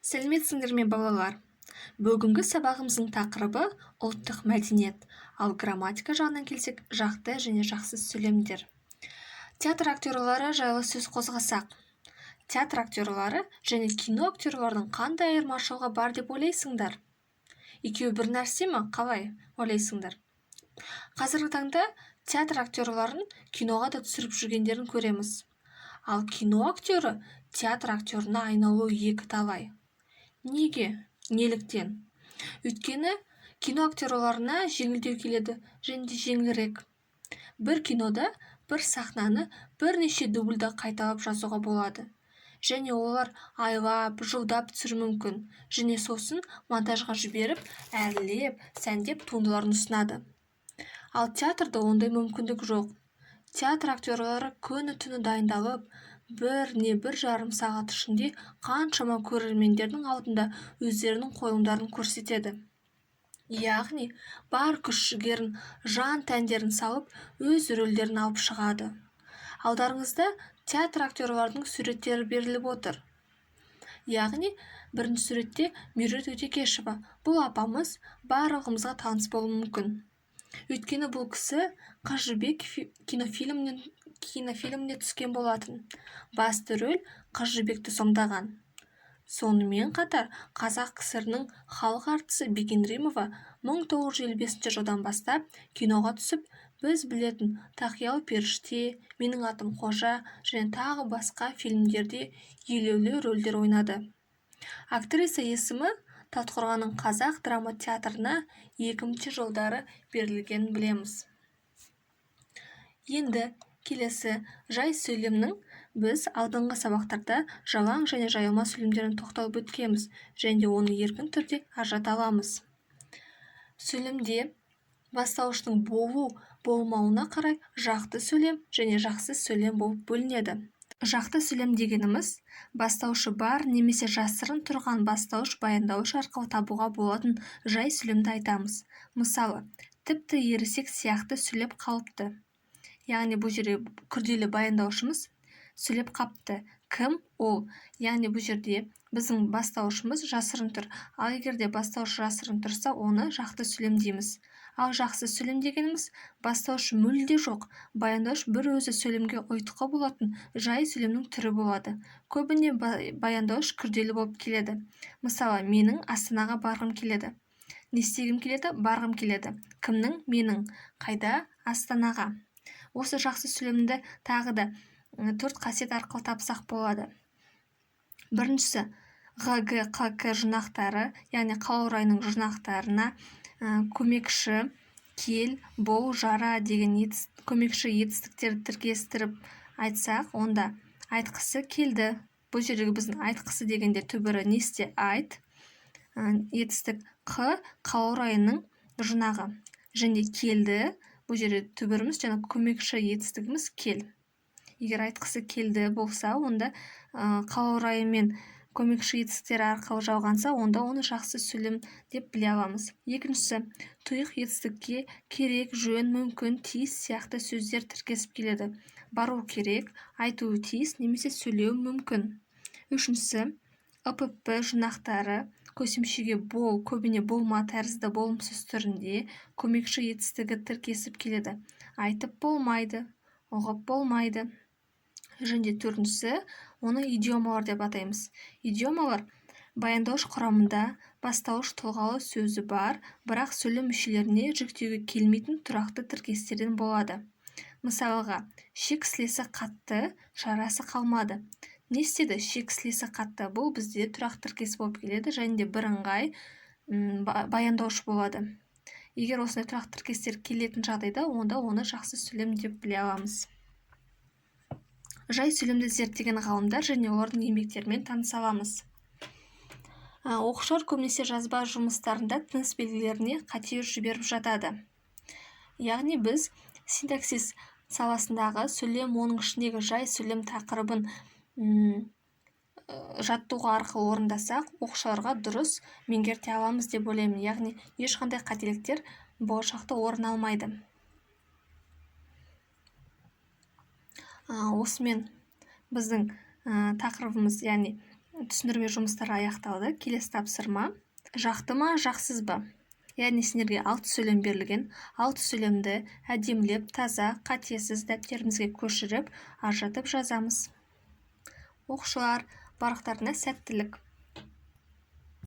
Сәлеметсіңдер ме балалар? Бүгінгі сабағымыздың тақырыбы ұлттық мәдениет, ал грамматика жағынан келсек, жақты және жақсы сөйлемдер. Театр актерлары жайлы сөз қозғасақ. Театр актерлары және кино актерларының қандай айырмашылығы бар деп ойлайсыңдар? Екеуі бір нәрсе ме? Қалай ойлайсыңдар? Қазіргі таңда театр актерларын киноға да түсіріп жүргендерін көреміз. Ал кино актері театр актерына айналуы екі талай. Неге? Неліктен? Өйткені кино актерларына жеңілдеу келеді және де жеңілірек. Бір кинода бір сахнаны бірнеше дубльда қайталап жазуға болады. Және олар айлап, жылдап түсіру мүмкін. Және сосын монтажға жіберіп, әрлеп, сәндеп туындыларын ұсынады. Ал театрда ондай мүмкіндік жоқ. Театр актерлары күні-түні дайындалып, бір жарым сағат ішінде қаншама көрермендердің алдында өздерінің қойылымдарын көрсетеді. Яғни, бар күш-жігерін, жан тәндерін салып, өз рөлдерін алып шығады. Алдарыңызда театр актерларының суреттері беріліп отыр. Яғни, бірінші суретте Меруерт Өтекешева. Бұл апамыз барлығымызға таныс болуы мүмкін. Өйткені бұл кісі Қыз жібек кинофильміне түскен болатын. Басты рөл Қыз жібекті сомдаған. Сонымен қатар Қазақ КСР-ның халық әртісі Бекен Римова 1955 жылдан бастап киноға түсіп, біз білетін Тақиялы періште, Менің атым Қожа және тағы басқа фильмдерде елеулі рөлдер ойнады. Актриса есімі Талдықорғанның қазақ драма театрына 2000 жылдары берілгенін білеміз. Енді келесі жай сөйлемнің біз алдыңғы сабақтарда жалаң және жайылма сөйлемдерін тоқталып өткенбіз, және оны еркін түрде ажырата аламыз. Сөйлемде бастауыштың болу-болмауына қарай жақты сөйлем және жақсы сөйлем болып бөлінеді. Жақты сөйлем дегеніміз бастауышы бар немесе жасырын тұрған бастауыш баяндауыш арқылы табуға болатын жай сөйлемді айтамыз. Мысалы, тіпті ересек сияқты сөйлеп қалыпты. Яғни бұл жерде күрделі баяндаушымыз сөйлеп қапты. Кім ол? Яғни бұл жерде біздің бастауышымыз жасырын тұр. Ал егер де бастауыш жасырын тұрса, оны жақты сөйлем дейміз. Ал жақсы сөйлем дегеніміз бастауыш мүлде жоқ, баяндауыш бір өзі сөйлемге ұйытқы болатын жай сөйлемнің түрі болады. Көбіне баяндауыш күрделі болып келеді. Мысалы, менің Астанаға барғым келеді. Не істегім келеді? Барғым келеді. Кімнің? Менің. Қайда? Астанаға. Осы жақсы сөйлемді тағы да 4 қасиет арқылы тапсақ болады. Біріншісі, ГГ, КК жинақтары, яғни қала орайының жинақтарына көмекші, кел, бол, жара деген көмекші етістіктерді тіркестіріп айтсақ, онда айтқысы келді. Бұл жердегі біздің айтқысы дегенде түбірі несте айт, етістік Қ, қала орайының жинағы. Және келді, бұл жерде түбіріміз және көмекші етістігіміз кел. Егер айтқысы келді болса, онда қала орайы мен көмекші етістіктері арқылы жалғанса, онда оны жақсы сөйлем деп біле аламыз. Екіншісі, тұйық етістікке керек, жөн, мүмкін, тиіс сияқты сөздер тіркесіп келеді. Бару керек, айтуы тиіс немесе сөйлеу мүмкін. Үшіншісі, ып жинақтары көсемшеге бол, көбіне болма тәрізді болымсыз түрінде көмекші етістігі тіркесіп келеді. Айтып болмайды, ұғып болмайды. Және төртіншісі, оны идиомалар деп атаймыз. Идиомалар баяндауыш құрамында бастауыш тұлғалы сөзі бар, бірақ сөйлем мүшелеріне жүктеуге келмейтін тұрақты тіркестерден болады. Мысалға, шек сілесі қатты, шарасы қалмады. Не істеді? Шек сілесі қатты. Бұл бізде тұрақты тіркес болып келеді, және де бірыңғай баяндауыш болады. Егер осындай тұрақты тіркестер келетін жағдайда, онда оны жақсы сөйлем деп біле аламыз. Жай сөйлемді зерттеген ғалымдар және олардың еңбектерімен таныса аламыз. Оқушылар көбінесе жазба жұмыстарында тыныс белгілеріне қате жіберіп жатады. Яғни біз синтаксис саласындағы сөйлем, оның ішіндегі жай сөйлем тақырыбын жаттығу арқылы орындасақ, оқушыларға дұрыс меңгерте аламыз деп ойлаймын. Яғни ешқандай қателіктер болашақта орын алмайды. Осымен біздің тақырыбымыз, яғни түсіндірме жұмыстары аяқталды. Келесі тапсырма. Жақты ма, жақсыз ба? Яғни сендерге 6 сөйлем берілген. 6 сөйлемді әдемілеп, таза, қатесіз дәптерімізге көшіріп, ажыратып жазамыз. Оқушылар, барлықтарына сәттілік.